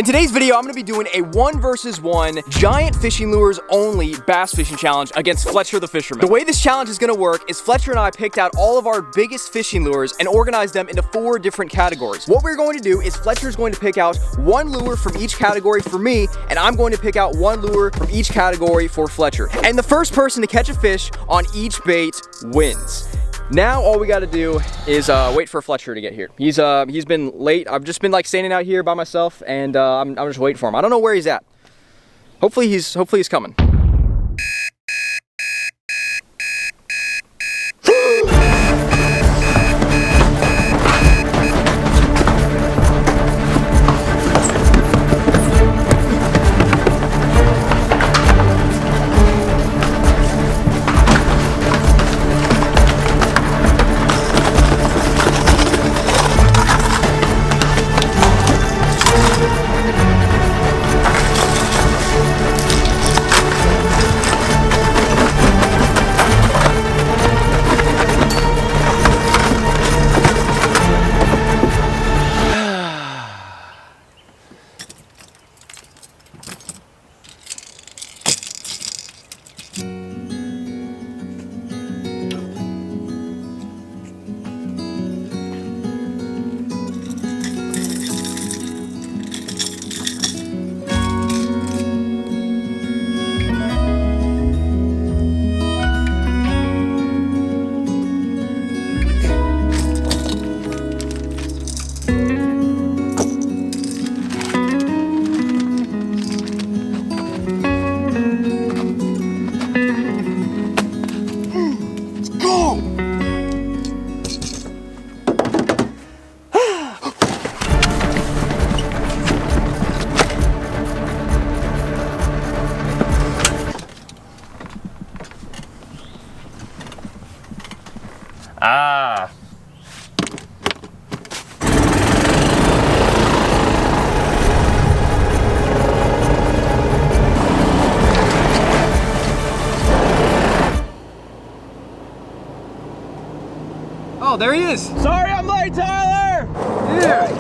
In today's video, I'm gonna be doing a 1 versus 1 giant fishing lures only bass fishing challenge against Fletcher the Fisherman. The way this challenge is gonna work is Fletcher and I picked out all of our biggest fishing lures and organized them into 4 different categories. What we're going to do is Fletcher's going to pick out 1 lure from each category for me, and I'm going to pick out 1 lure from each category for Fletcher. And the first person to catch a fish on each bait wins. Now all we got to do is wait for Fletcher to get here. He's been late. I've just been like standing out here by myself, and I'm just waiting for him. I don't know where he's at. Hopefully he's coming. Ah. Oh, there he is. Sorry I'm late, Tyler. Dude.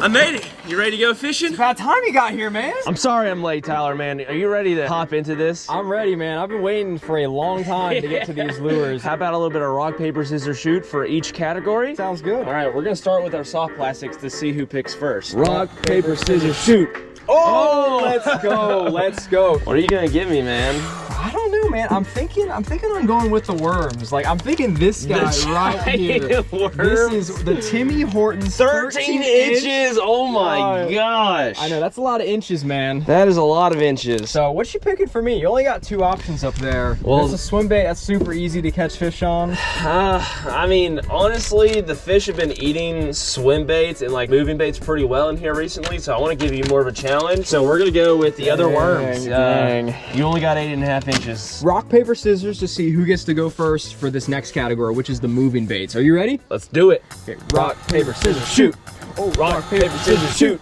I made it. You ready to go fishing? It's about time you got here, man. I'm sorry I'm late, Tyler, man. Are you ready to hop into this? I'm ready, man. I've been waiting for a long time to get to these lures. How about a little bit of rock, paper, scissors, shoot for each category? Sounds good. All right, we're gonna start with our soft plastics to see who picks first. Rock, paper, scissors, shoot. Oh, let's go, let's go. What are you gonna give me, man? I don't know, man. I'm thinking on going with the worms. Like, I'm thinking this guy right here. Worm. This is the Timmy Hortons 13 inches. Oh my gosh. I know, that's a lot of inches, man. That is a lot of inches. So what you picking for me? You only got 2 options up there. Well, there's a swim bait that's super easy to catch fish on. I mean, honestly, the fish have been eating swim baits and like moving baits pretty well in here recently, so I want to give you more of a challenge. So we're gonna go with the other worms. Dang. You only got 8.5 inches. Rock, paper, scissors to see who gets to go first for this next category, which is the moving baits. Are you ready? Let's do it. Okay, rock, paper, scissors, shoot. Oh, rock, paper, scissors, shoot.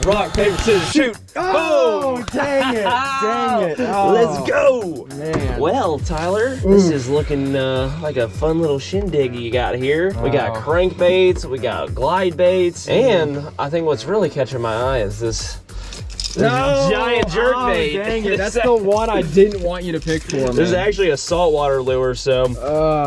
Rock, paper, scissors, shoot. Oh, dang it, dang it. Oh, let's go. Man. Well, Tyler, this is looking like a fun little shindig you got here. We got crankbaits, we got glide baits, and I think what's really catching my eye is this giant jerkbait. Dang it, that's the one I didn't want you to pick for, man. This is actually a saltwater lure, so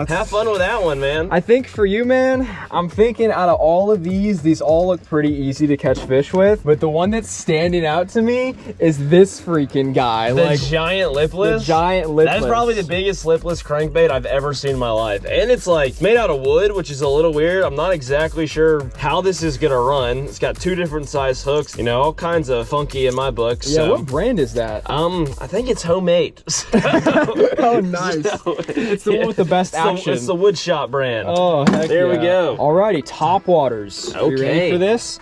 have fun with that one, man. I think for you, man, I'm thinking out of all of these all look pretty easy to catch fish with, but the one that's standing out to me is this freaking guy. The giant lipless? The giant lipless. That's probably the biggest lipless crankbait I've ever seen in my life. And it's like made out of wood, which is a little weird. I'm not exactly sure how this is gonna run. It's got 2 different size hooks, you know, all kinds of funky my book. Yeah, so, what brand is that? I think it's homemade. Oh, nice. So, it's the one with the best action. It's the Wood Shop brand. Oh, heck there we go. Alrighty, top waters. Okay. You ready for this?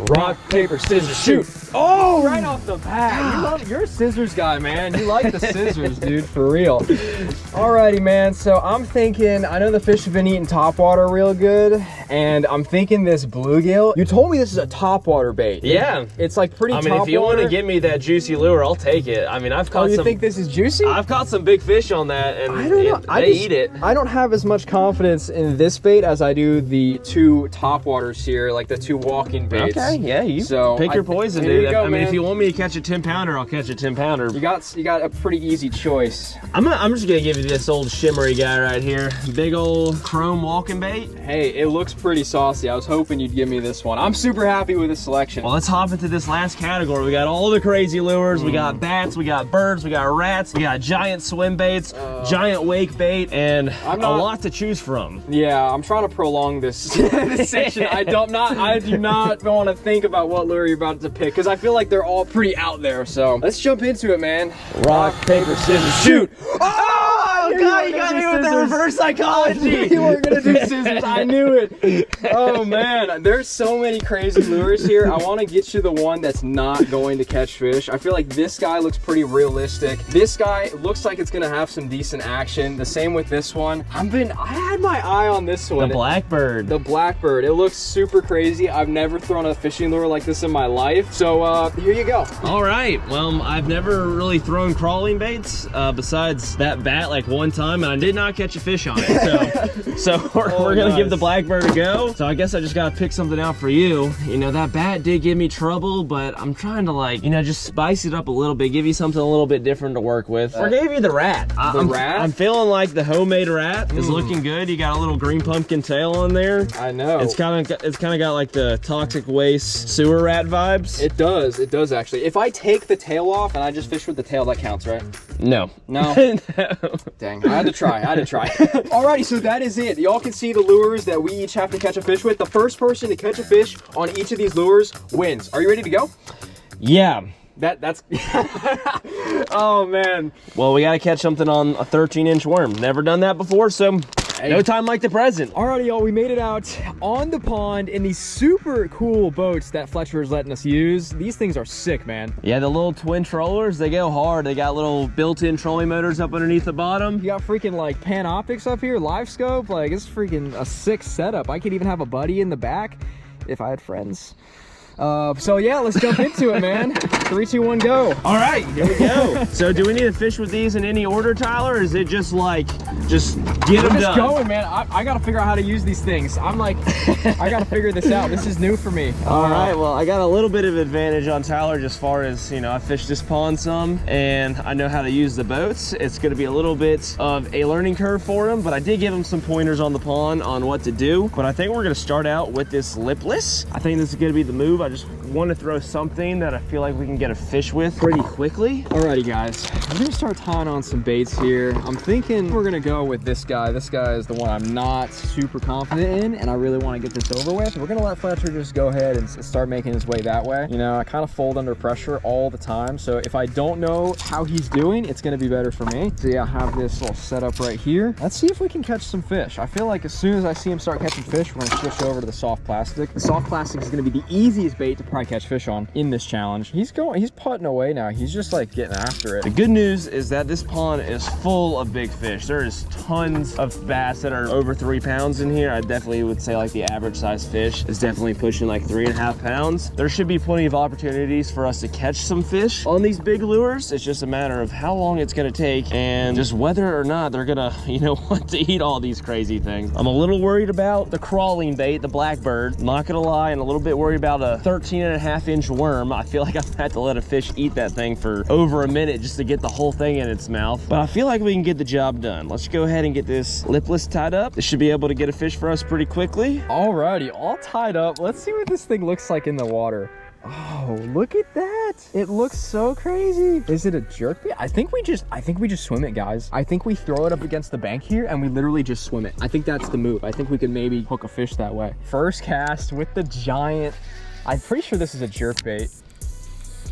Rock, paper, scissors, shoot. Oh, right off the bat. You're a scissors guy, man. You like the scissors, dude, for real. Alrighty, man. So I'm thinking, I know the fish have been eating topwater real good, and I'm thinking this bluegill. You told me this is a topwater bait. Yeah. It's like pretty topwater. If you want to give me that juicy lure, I'll take it. I mean, I've caught you think this is juicy? I've caught some big fish on that, and I don't know. they eat it. I don't have as much confidence in this bait as I do the two topwaters here, like the two walking baits. Okay, yeah, you pick your poison, dude. I mean, if you want me to catch a 10-pounder, I'll catch a 10-pounder. You got a pretty easy choice. I'm just gonna give you this old shimmery guy right here. Big old chrome walking bait. Hey, it looks pretty saucy. I was hoping you'd give me this one. I'm super happy with the selection. Well, let's hop into this last category. We got all the crazy lures. We got bats, we got birds, we got rats, we got giant swim baits, giant wake bait, and a lot to choose from. Yeah, I'm trying to prolong this, this section. I do not want to think about what lure you're about to pick, because I feel like they're all pretty out there. So let's jump into it, man. Rock, paper, scissors, shoot! Oh, God, you got me with the reverse psychology. You weren't gonna do scissors. I knew it. Oh man, there's so many crazy lures here. I want to get you the one that's not going to catch fish. I feel like this guy looks pretty realistic. This guy looks like it's gonna have some decent action. The same with this one. I had my eye on this one. The blackbird. The blackbird. It looks super crazy. I've never thrown a fishing lure like this in my life. So here you go. All right. Well, I've never really thrown crawling baits besides that bat like one time, and I did not catch a fish on it. So we're gonna give the blackbird a go. So I guess I just gotta pick something out for you. You know, that bat did give me trouble, but I'm trying to, like, you know, just spice it up a little bit, give you something a little bit different to work with. I gave you the rat. I'm feeling like the homemade rat is looking good. You got a little green pumpkin tail on there. I know. It's kind of got like the toxic waste sewer rat vibes. It does actually. If I take the tail off and I just fish with the tail, that counts, right? No. No? No. Dang, I had to try. Alrighty, so that is it. Y'all can see the lures that we each have to catch a fish with. The first person to catch a fish on each of these lures wins. Are you ready to go? Yeah. That's oh man. Well, we gotta catch something on a 13-inch worm. Never done that before, so no time like the present. Alrighty, y'all, we made it out on the pond in these super cool boats that Fletcher is letting us use. These things are sick, man. Yeah, the little twin trollers, they go hard. They got little built-in trolling motors up underneath the bottom. You got freaking like pan optics up here, live scope. Like, it's freaking a sick setup. I could even have a buddy in the back if I had friends. So yeah, let's jump into it, man. 3, 2, 1, go. All right, here we go. So do we need to fish with these in any order, Tyler, or is it just like, just get them done? Just going, man. I gotta figure out how to use these things. I'm like, I gotta figure this out. This is new for me. All right, well, I got a little bit of advantage on Tyler as far as, you know, I fished this pond some, and I know how to use the boats. It's gonna be a little bit of a learning curve for him, but I did give him some pointers on the pond on what to do. But I think we're gonna start out with this lipless. I think this is gonna be the move. I just want to throw something that I feel like we can get a fish with pretty quickly. Alrighty, guys, I'm gonna start tying on some baits here. I'm thinking we're gonna go with this guy. This guy is the one I'm not super confident in, and I really want to get this over with. We're gonna let Fletcher just go ahead and start making his way that way. You know, I kind of fold under pressure all the time, so if I don't know how he's doing, it's gonna be better for me. So yeah, I have this little setup right here. Let's see if we can catch some fish. I feel like as soon as I see him start catching fish, we're gonna switch over to the soft plastic. The soft plastic is gonna be the easiest bait to probably catch fish on in this challenge. He's putting away now. He's just like getting after it. The good news is that this pond is full of big fish. There is tons of bass that are over 3 pounds in here. I definitely would say like the average size fish is definitely pushing like 3.5 pounds. There should be plenty of opportunities for us to catch some fish on these big lures. It's just a matter of how long it's gonna take and just whether or not they're gonna, you know, want to eat all these crazy things. I'm a little worried about the crawling bait, the blackbird. Not gonna lie, and a little bit worried about a 13.5-inch worm. I feel like I've had to let a fish eat that thing for over a minute just to get the whole thing in its mouth. But I feel like we can get the job done. Let's go ahead and get this lipless tied up. This should be able to get a fish for us pretty quickly. Alrighty, all tied up. Let's see what this thing looks like in the water. Oh, look at that. It looks so crazy. Is it a jerk bait? I think we just swim it, guys. I think we throw it up against the bank here and we literally just swim it. I think that's the move. I think we can maybe hook a fish that way. First cast with the giant. I'm pretty sure this is a jerk bait.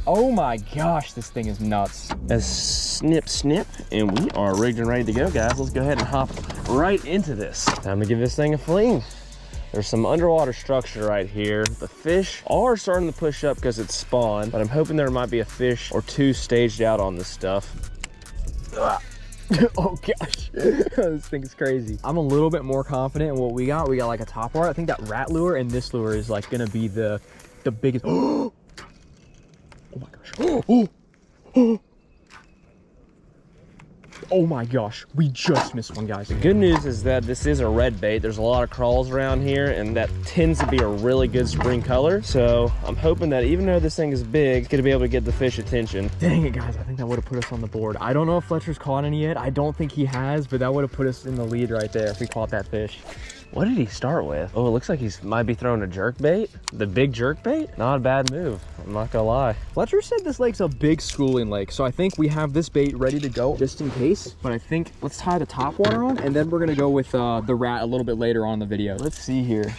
Oh my gosh, this thing is nuts. A snip, snip, and we are rigged and ready to go, guys. Let's go ahead and hop right into this. Time to give this thing a fling. There's some underwater structure right here. The fish are starting to push up because it's spawned, but I'm hoping there might be a fish or two staged out on this stuff. Oh gosh, this thing is crazy. I'm a little bit more confident in what we got. We got like a top water. I think that rat lure and this lure is like gonna be the biggest. Oh my gosh. Oh my gosh, we just missed one, guys. The good news is that this is a red bait. There's a lot of crawls around here, and that tends to be a really good spring color. So I'm hoping that even though this thing is big, it's gonna be able to get the fish attention. Dang it, guys, I think that would have put us on the board. I don't know if Fletcher's caught any yet. I don't think he has, but that would have put us in the lead right there if we caught that fish. What did he start with? Oh, it looks like he might be throwing a jerk bait. The big jerk bait? Not a bad move, I'm not gonna lie. Fletcher said this lake's a big schooling lake, so I think we have this bait ready to go just in case. But I think let's tie the top water on, and then we're gonna go with the rat a little bit later on in the video. Let's see here.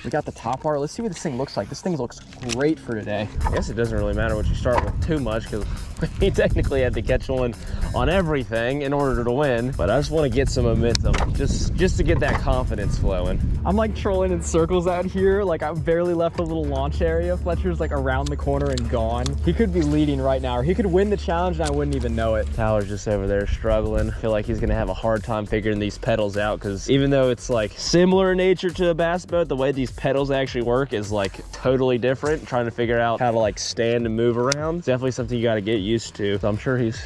We got the top water. Let's see what this thing looks like. This thing looks great for today. I guess it doesn't really matter what you start with too much, because we technically had to catch one on everything in order to win. But I just want to get some momentum, just to get that confidence flowing. I'm like trolling in circles out here. Like I've barely left the little launch area. Fletcher's like around the corner and gone. He could be leading right now, or he could win the challenge and I wouldn't even know it. Tyler's just over there struggling. I feel like he's gonna have a hard time figuring these pedals out, because even though it's like similar in nature to a bass boat, the way these pedals actually work is like totally different. Trying to figure out how to like stand and move around, it's definitely something you got to get used to. So I'm sure he's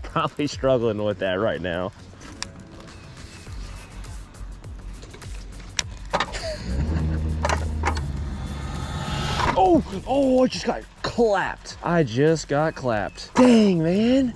probably struggling with that right now. Oh, I just got clapped. I just got clapped. Dang, man.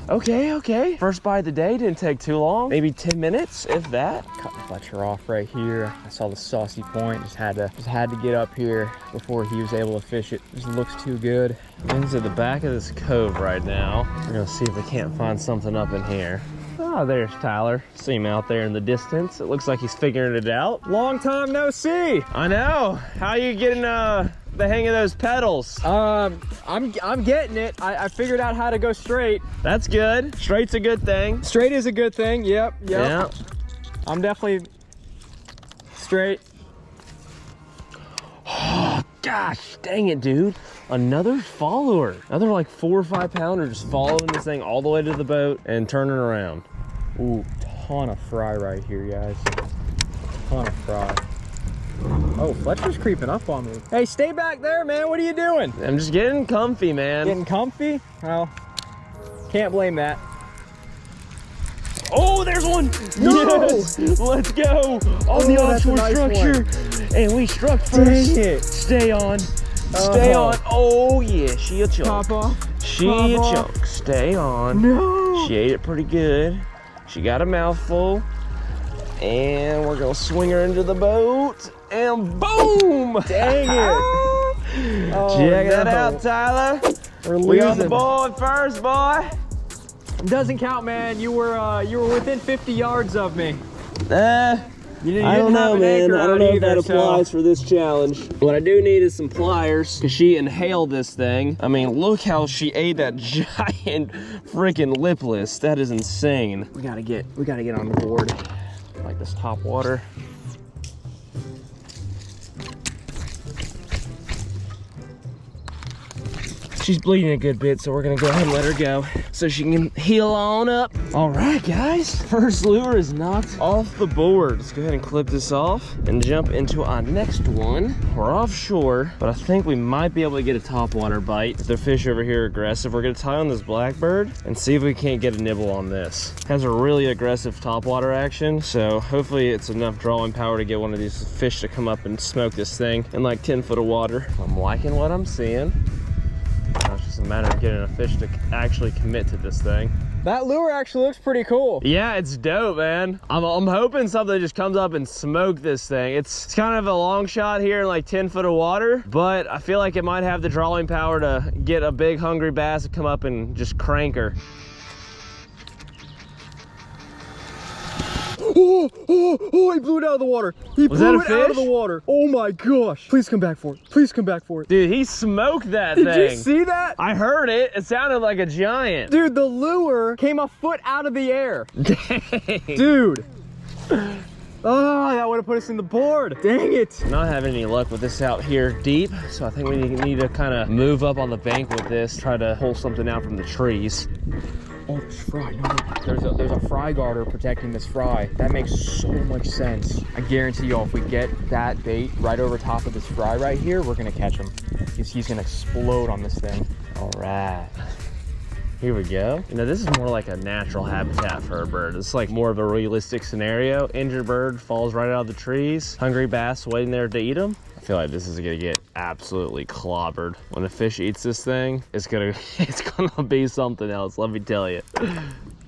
Okay. First bite of the day, didn't take too long. Maybe 10 minutes, if that. Cut Fletcher off right here. I saw the saucy point. Just had to get up here before he was able to fish it. Just looks too good. Into the back of this cove right now. We're gonna see if we can't find something up in here. Oh, there's Tyler. See him out there in the distance. It looks like he's figuring it out. Long time no see. I know. How are you getting the hang of those pedals? I'm getting it. I figured out how to go straight. That's good. Straight's a good thing. Straight is a good thing. Yep. Yeah. I'm definitely straight. Oh, gosh, dang it, dude. Another follower. Another like 4 or 5 pounder just following this thing all the way to the boat and turning around. Ooh, ton of fry right here, guys. Ton of fry. Oh, Fletcher's creeping up on me. Hey, stay back there, man. What are you doing? I'm just getting comfy, man. Getting comfy? Well, can't blame that. Oh, there's one! No! Yes! Let's go! On the offshore structure. And we struck first. Dang it. Stay on. Stay on. Oh, yeah. She a chunk. Pop off. She a chunk. Stay on. No. She ate it pretty good. She got a mouthful. And we're going to swing her into the boat. And boom! Dang it. Check that out, Tyler. We on the board first, boy. Doesn't count, man. You were within 50 yards of me. I don't know, man. I don't know if that applies for this challenge. What I do need is some pliers, because she inhaled this thing. I mean, look how she ate that giant freaking lipless. That is insane. We gotta get on the board. Like this top water. She's bleeding a good bit, so we're gonna go ahead and let her go so she can heal on up. All right, guys, first lure is knocked off the board. Let's go ahead and clip this off and jump into our next one. We're offshore, but I think we might be able to get a topwater bite. If the fish over here are aggressive, we're gonna tie on this blackbird and see if we can't get a nibble on this. It has a really aggressive topwater action, so hopefully it's enough drawing power to get one of these fish to come up and smoke this thing in like 10 foot of water. I'm liking what I'm seeing. Now it's just a matter of getting a fish to actually commit to this thing. That lure actually looks pretty cool. Yeah, it's dope, man. I'm hoping something just comes up and smoke this thing. It's kind of a long shot here in like 10 foot of water, but I feel like it might have the drawing power to get a big hungry bass to come up and just crank her. Oh, he blew it out of the water. He blew it out of the water. Oh my gosh. Please come back for it. Please come back for it. Dude, he smoked that thing. Did you see that? I heard it. It sounded like a giant. Dude, the lure came a foot out of the air. Dang. Dude. Oh, that would have put us in the board. Dang it. Not having any luck with this out here deep, so I think we need to kind of move up on the bank with this, try to pull something out from the trees. Oh, there's fry. No, there's a fry garter protecting this fry. That makes so much sense. I guarantee y'all, if we get that bait right over top of this fry right here, we're gonna catch him. He's gonna explode on this thing. All right. Here we go. You know, this is more like a natural habitat for a bird. It's like more of a realistic scenario. Injured bird falls right out of the trees. Hungry bass waiting there to eat them. I feel like this is gonna get absolutely clobbered. When a fish eats this thing, it's gonna be something else, let me tell you.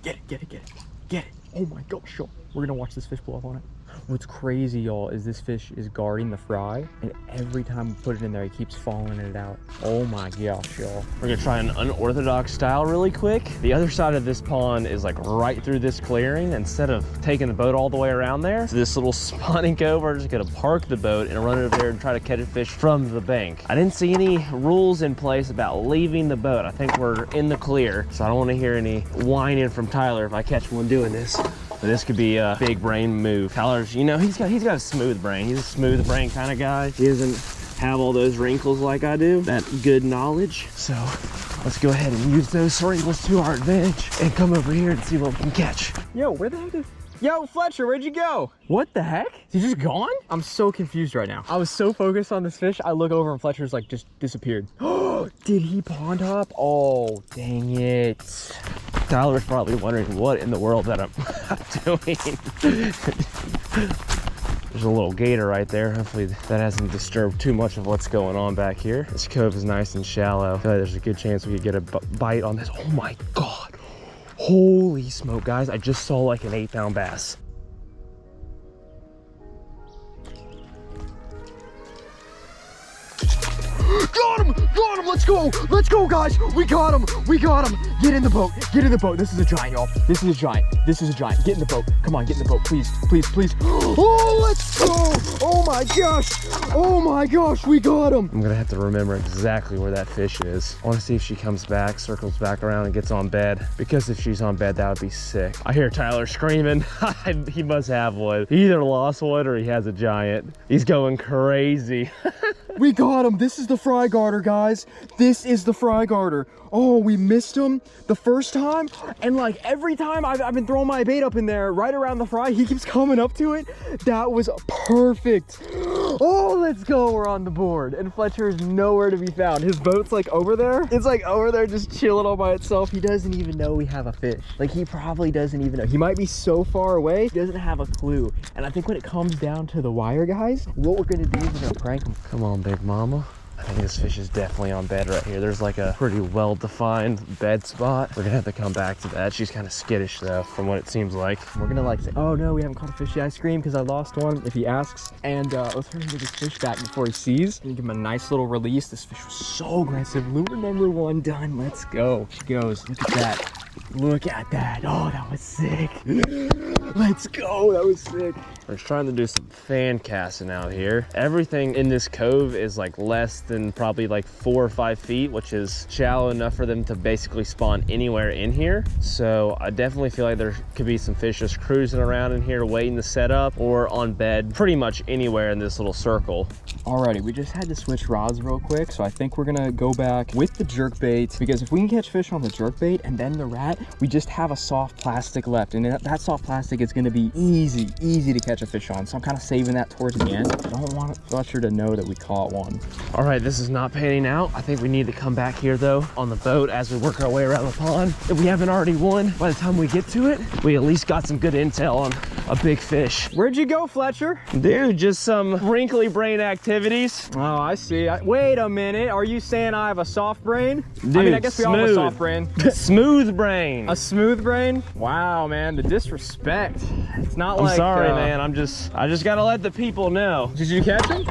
Get it. Oh my gosh, y'all. We're gonna watch this fish blow up on it. What's crazy, y'all, is this fish is guarding the fry, and every time we put it in there, he keeps falling it out. Oh my gosh, y'all. We're gonna try an unorthodox style really quick. The other side of this pond is like right through this clearing. Instead of taking the boat all the way around there, to this little spawning cove, we're just gonna park the boat and run over there and try to catch a fish from the bank. I didn't see any rules in place about leaving the boat. I think we're in the clear, so I don't wanna hear any whining from Tyler if I catch one doing this. But this could be a big brain move. Tyler's, you know, he's got a smooth brain. He's a smooth brain kind of guy. He doesn't have all those wrinkles like I do. That good knowledge. So let's go ahead and use those wrinkles to our advantage and come over here and see what we can catch. Yo, where the heck is... Yo, Fletcher, where'd you go? What the heck? He's just gone? I'm so confused right now. I was so focused on this fish, I look over and Fletcher's like just disappeared. Did he pond hop? Oh, dang it. Tyler's probably wondering what in the world that I'm doing. There's a little gator right there. Hopefully that hasn't disturbed too much of what's going on back here. This cove is nice and shallow. I feel like there's a good chance we could get a bite on this. Oh my God. Holy smoke, guys. I just saw like an 8-pound bass. Got him, let's go, guys. We got him. Get in the boat. This is a giant, y'all. This is a giant. Get in the boat. Come on, get in the boat, please. Oh, let's go. Oh my gosh, we got him. I'm gonna have to remember exactly where that fish is. I wanna see if she comes back, circles back around and gets on bed, because if she's on bed, that would be sick. I hear Tyler screaming. He must have one. He either lost one or he has a giant. He's going crazy. We got him. This is the fry garter, guys. This is the fry garter. Oh, we missed him the first time, and like every time I've been throwing my bait up in there right around the fry, he keeps coming up to it. That was perfect. Oh, let's go. We're on the board, and Fletcher is nowhere to be found. His boat's like over there. It's like over there just chilling all by itself. He doesn't even know we have a fish. Like, he probably doesn't even know. He might be so far away, he doesn't have a clue. And I think when it comes down to the wire, guys, what we're gonna do is we're gonna prank him. Come on, big mama. I think this fish is definitely on bed right here. There's like a pretty well-defined bed spot. We're gonna have to come back to that. She's kind of skittish though, from what it seems like. We're gonna like say, oh no, we haven't caught a fish yet. I scream because I lost one if he asks. And let's hurry and get this fish back before he sees. And give him a nice little release. This fish was so aggressive. Lure number 1 done. Let's go. She goes. Look at that. Look at that. Oh, that was sick. Let's go. That was sick. We're trying to do some fan casting out here. Everything in this cove is like less than probably like 4 or 5 feet, which is shallow enough for them to basically spawn anywhere in here. So I definitely feel like there could be some fish just cruising around in here waiting to set up, or on bed pretty much anywhere in this little circle. Alrighty, we just had to switch rods real quick, so I think we're gonna go back with the jerk bait, because if we can catch fish on the jerk bait and then the rat, we just have a soft plastic left, and that soft plastic is gonna be easy to catch a fish on. So I'm kind of saving that towards the end. I don't want Fletcher to know that we caught one. All right, this is not panning out. I think we need to come back here though on the boat as we work our way around the pond. If we haven't already won, by the time we get to it, we at least got some good intel on a big fish. Where'd you go, Fletcher? Dude, just some wrinkly brain activities. Oh, I see. Wait a minute. Are you saying I have a soft brain? Dude, I mean, I guess we all have a soft brain. Smooth brain. A smooth brain? Wow, man, the disrespect. It's not like... I'm sorry, man. I just gotta let the people know. Did you catch him?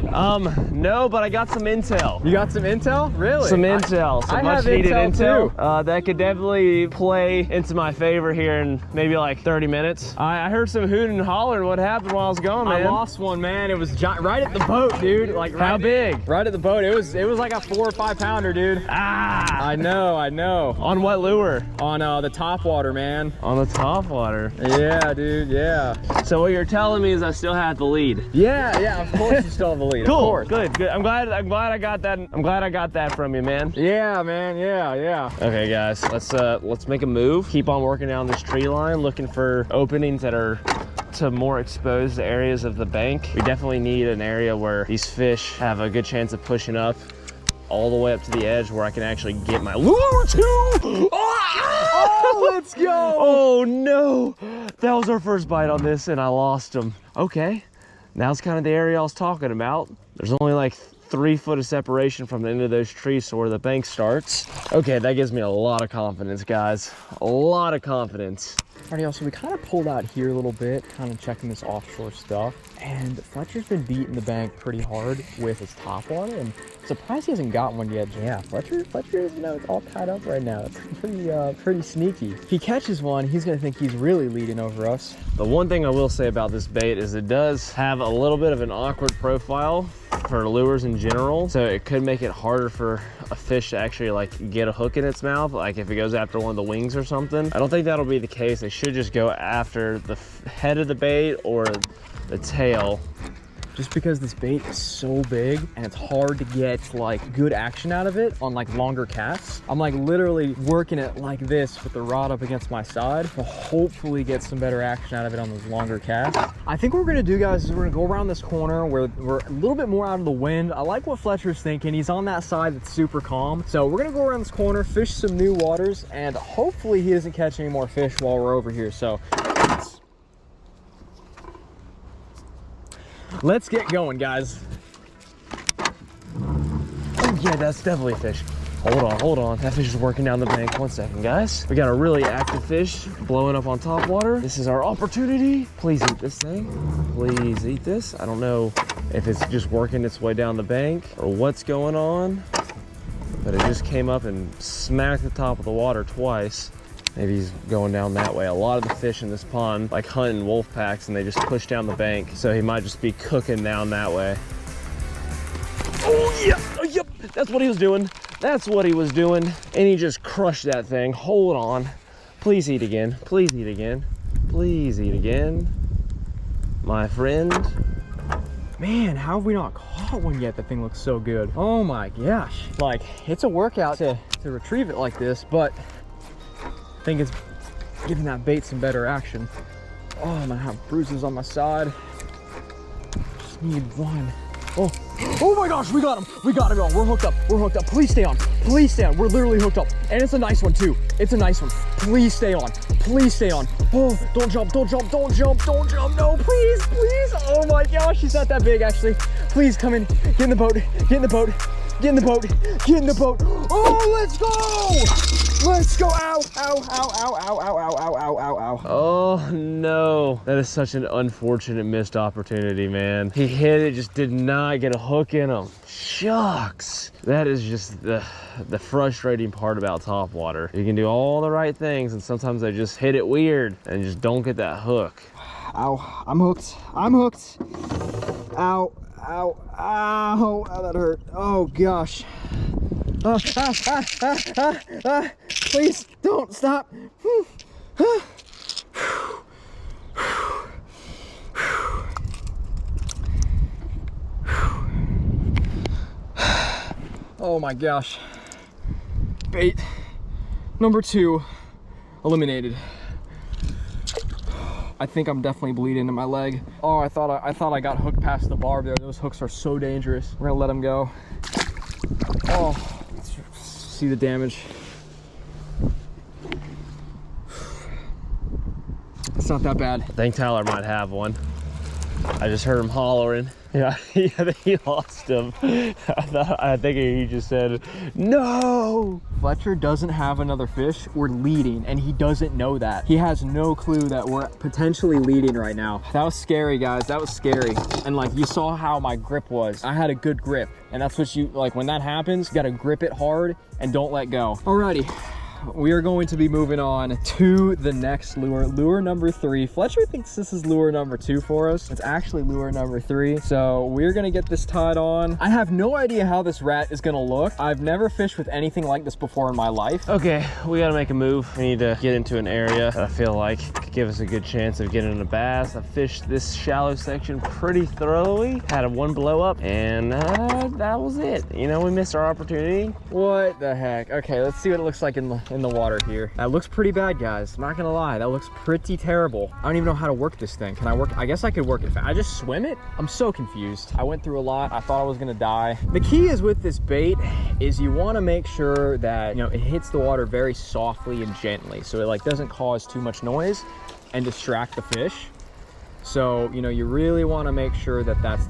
No, but I got some intel. You got some intel? Really? Some intel, some much needed intel. That could definitely play into my favor here in maybe like 30 minutes. I heard some hooting and hollering. What happened while I was going, man? I lost one, man. It was right at the boat, dude. Like, how big? Right at the boat. It was like a 4 or 5 pounder, dude. Ah! I know. On what lure? On the top water, man. On the top water. Yeah, dude. Yeah. So what you're telling means I still have the lead. Yeah, of course you still have the lead. Cool, Of course. good. I'm glad I got that. I'm glad I got that from you, man. Yeah, man, yeah. Okay, guys, let's make a move. Keep on working down this tree line, looking for openings that are to more exposed areas of the bank. We definitely need an area where these fish have a good chance of pushing up all the way up to the edge where I can actually get my lure to. Oh, let's go. Oh no, that was our first bite on this and I lost him. Okay, now's kind of the area I was talking about. There's only like 3 foot of separation from the end of those trees to where the bank starts. Okay, that gives me a lot of confidence, guys. A lot of confidence. Alrighty, so we kind of pulled out here a little bit, kind of checking this offshore stuff. And Fletcher's been beating the bank pretty hard with his top water, and surprised he hasn't got one yet. Yeah, Fletcher is, you know, it's all tied up right now. It's pretty sneaky. If he catches one, he's gonna think he's really leading over us. The one thing I will say about this bait is it does have a little bit of an awkward profile for lures in general, so it could make it harder for a fish to actually like get a hook in its mouth, like if it goes after one of the wings or something. I don't think that'll be the case. They should just go after the head of the bait or the tail. Just because this bait is so big and it's hard to get like good action out of it on like longer casts, I'm like literally working it like this with the rod up against my side to hopefully get some better action out of it on those longer casts. I think what we're gonna do, guys, is we're gonna go around this corner where we're a little bit more out of the wind. I like what Fletcher's thinking. He's on that side that's super calm. So we're gonna go around this corner, fish some new waters, and hopefully he doesn't catch any more fish while we're over here. So let's get going, guys. Oh yeah, that's definitely a fish. Hold on. That fish is working down the bank. 1 second, guys. We got a really active fish blowing up on top water. This is our opportunity. Please eat this thing. Please eat this. I don't know if it's just working its way down the bank or what's going on, but it just came up and smacked the top of the water twice. Maybe he's going down that way. A lot of the fish in this pond like hunting wolf packs and they just push down the bank. So he might just be cooking down that way. Oh yeah, oh, yep, that's what he was doing. That's what he was doing. And he just crushed that thing. Hold on. Please eat again. Please eat again. Please eat again. My friend. Man, how have we not caught one yet? That thing looks so good. Oh my gosh. Like, it's a workout to retrieve it like this, but I think it's giving that bait some better action. Oh, I'm gonna have bruises on my side. Just need one. Oh my gosh, we got him. We got him, y'all. We're hooked up. Please stay on. Please stay on. We're literally hooked up. And it's a nice one too. It's a nice one. Please stay on. Please stay on. Oh, don't jump. No, please. Oh my gosh, he's not that big actually. Please come in. Get in the boat. Oh, let's go. Ow. Oh no, that is such an unfortunate missed opportunity, man. He hit it, just did not get a hook in him. Shucks. That is just the frustrating part about topwater. You can do all the right things and sometimes they just hit it weird and just don't get that hook. Ow, I'm hooked. Ow, that hurt. Oh gosh. Please don't stop. Oh my gosh. Bait number 2 eliminated. I think I'm definitely bleeding into my leg. Oh, I thought I got hooked past the barb there. Those hooks are so dangerous. We're gonna let them go. Oh, let's see the damage. It's not that bad. I think Tyler might have one. I just heard him hollering. Yeah, I think he lost him. I think he just said, no! Fletcher doesn't have another fish. We're leading, and he doesn't know that. He has no clue that we're potentially leading right now. That was scary, guys. That was scary. And like, you saw how my grip was. I had a good grip, and that's what you, like, when that happens, you gotta grip it hard and don't let go. Alrighty. We are going to be moving on to the next lure number 3. Fletcher thinks this is lure number 2 for us. It's actually lure number 3. So we're gonna get this tied on. I have no idea how this rat is gonna look. I've never fished with anything like this before in my life. Okay, we gotta make a move. We need to get into an area that I feel like could give us a good chance of getting a bass. I fished this shallow section pretty thoroughly, had one blow up, and that was it. You know, we missed our opportunity. What the heck? Okay, let's see what it looks like in the water here. That looks pretty bad, guys. I'm not gonna lie, that looks pretty terrible. I don't even know how to work this thing. Can I work? I guess I could work it. I just swim it? I'm so confused. I went through a lot. I thought I was gonna die. The key is with this bait is you want to make sure that, you know, it hits the water very softly and gently, so it like doesn't cause too much noise and distract the fish. So, you know, you really want to make sure that that's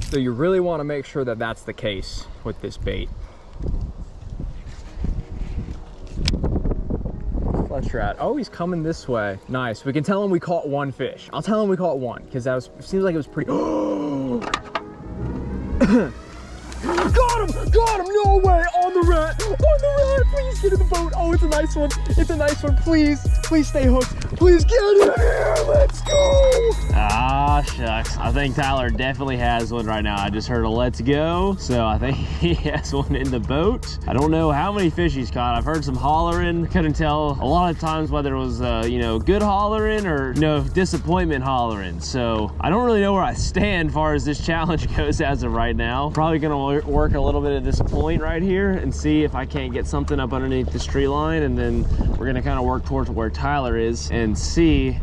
so you really want to make sure that that's the case with this bait. Fletcher at, oh, he's coming this way. Nice. We can tell him we caught one fish. I'll tell him we caught one because that was, seems like it was pretty. Got him! Got him! No way! On the rat! On the rat! Please get in the boat! Oh, it's a nice one! It's a nice one! Please! Please stay hooked! Please get in here! Let's go! Ah, shucks. I think Tyler definitely has one right now. I just heard a let's go, so I think he has one in the boat. I don't know how many fish he's caught. I've heard some hollering. Couldn't tell a lot of times whether it was, you know, good hollering or, you know, disappointment hollering. So I don't really know where I stand as far as this challenge goes as of right now. Probably gonna work a little bit at this point right here and see if I can't get something up underneath this tree line, and then we're gonna kind of work towards where Tyler is and see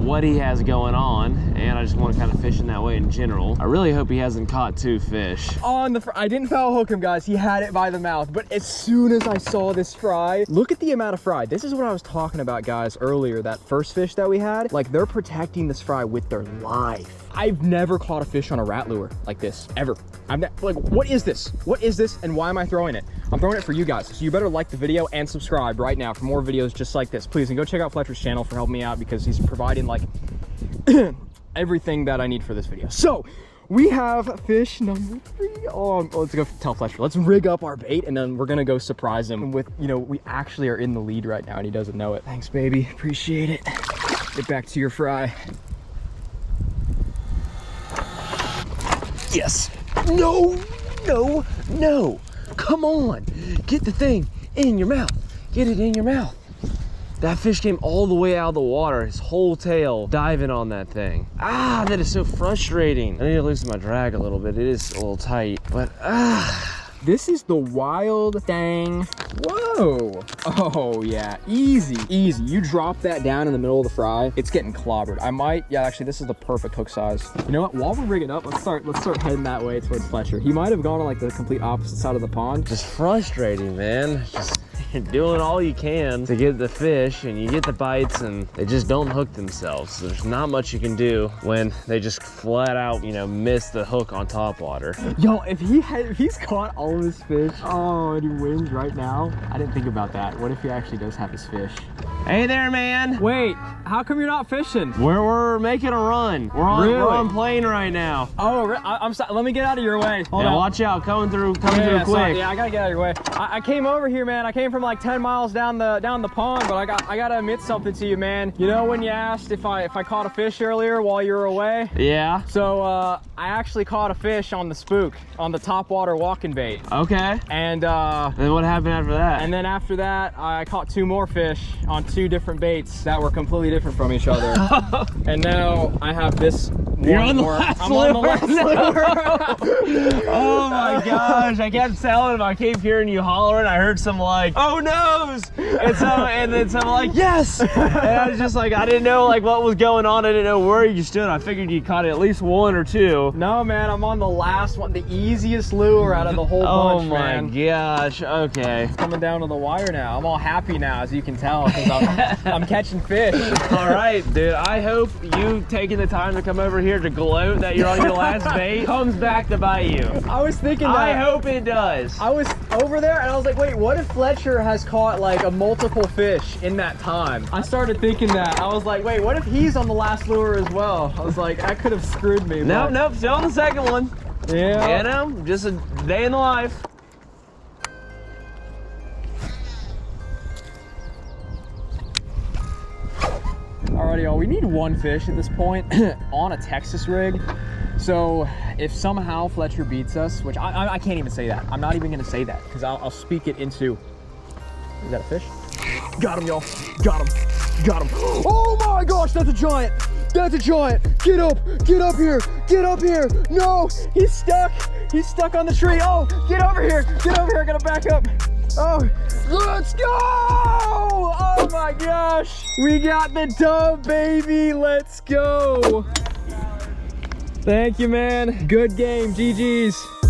what he has going on. And I just want to kind of fish in that way in general. I really hope he hasn't caught two fish. On the I didn't foul hook him, guys. He had it by the mouth, but as soon as I saw this fry, look at the amount of fry. This is what I was talking about, guys, earlier. That first fish that we had, like, they're protecting this fry with their life. I've never caught a fish on a rat lure like this, ever. Like, what is this? What is this, and why am I throwing it? I'm throwing it for you guys, so you better like the video and subscribe right now for more videos just like this, please. And go check out Fletcher's channel for helping me out, because he's providing, like, everything that I need for this video. So, we have fish number 3. Oh, let's go tell Fletcher. Let's rig up our bait, and then we're gonna go surprise him with, you know, we actually are in the lead right now, and he doesn't know it. Thanks, baby. Appreciate it. Get back to your fry. Yes. No, no, no. Come on. Get the thing in your mouth. Get it in your mouth. That fish came all the way out of the water, his whole tail diving on that thing. Ah, that is so frustrating. I need to loosen my drag a little bit. It is a little tight, but this is the wild thing. Whoa. Oh yeah, easy, easy. You drop that down in the middle of the fry, it's getting clobbered. I might, yeah, actually this is the perfect hook size. You know what, while we're rigging up, let's start heading that way towards Fletcher. He might have gone on like the complete opposite side of the pond. Just frustrating, man. Just doing all you can to get the fish, and you get the bites and they just don't hook themselves. So there's not much you can do when they just flat out, you know, miss the hook on top water. Yo, if he's caught all of his fish, oh, and he wins right now. I didn't think about that. What if he actually does have his fish? Hey there, man. Wait, how come you're not fishing? We're making a run. We're on plane right now. Oh, I'm sorry. Let me get out of your way. Hold on. Watch out, coming through quick. Sorry. Yeah, I gotta get out of your way. I came over here, man. I came from like 10 miles down the pond, but I gotta admit something to you, man. You know when you asked if I caught a fish earlier while you were away? Yeah. So I actually caught a fish on the spook, on the topwater walking bait. Okay. And then what happened after that? And then after that, I caught 2 more fish on 2 different baits that were completely different from each other. And now I have this. You're on the last lure. Oh my gosh, I kept telling him, I keep hearing you hollering. I heard some like, oh noes, and then some like, yes. And I was just like, I didn't know like what was going on. I didn't know where you stood. I figured you caught at least 1 or 2. No, man, I'm on the last one, the easiest lure out of the whole bunch, man. Oh my gosh, okay. It's coming down to the wire now. I'm all happy now, as you can tell, because I'm catching fish. All right, dude, I hope you taking the time to come over here to gloat that you're on your last bait comes back to bite you. I was thinking that. I hope it does. I was over there and I was like, wait, what if Fletcher has caught like a multiple fish in that time? I started thinking that. I was like, wait, what if he's on the last lure as well? I was like, that could have screwed me. Nope, still on the second one. Yeah. You know, just a day in the life. All Alrighty, y'all, we need one fish at this point on a Texas rig. So if somehow Fletcher beats us, which I can't even say that. I'm not even gonna say that because I'll speak it into, is that a fish? Got him, y'all, got him, got him. Oh my gosh, that's a giant. That's a giant. Get up here, get up here. No, he's stuck on the tree. Oh, get over here, I gotta back up. Oh, let's go! Oh my gosh, we got the dub, baby, let's go. Thank you, man. Good game, GG's.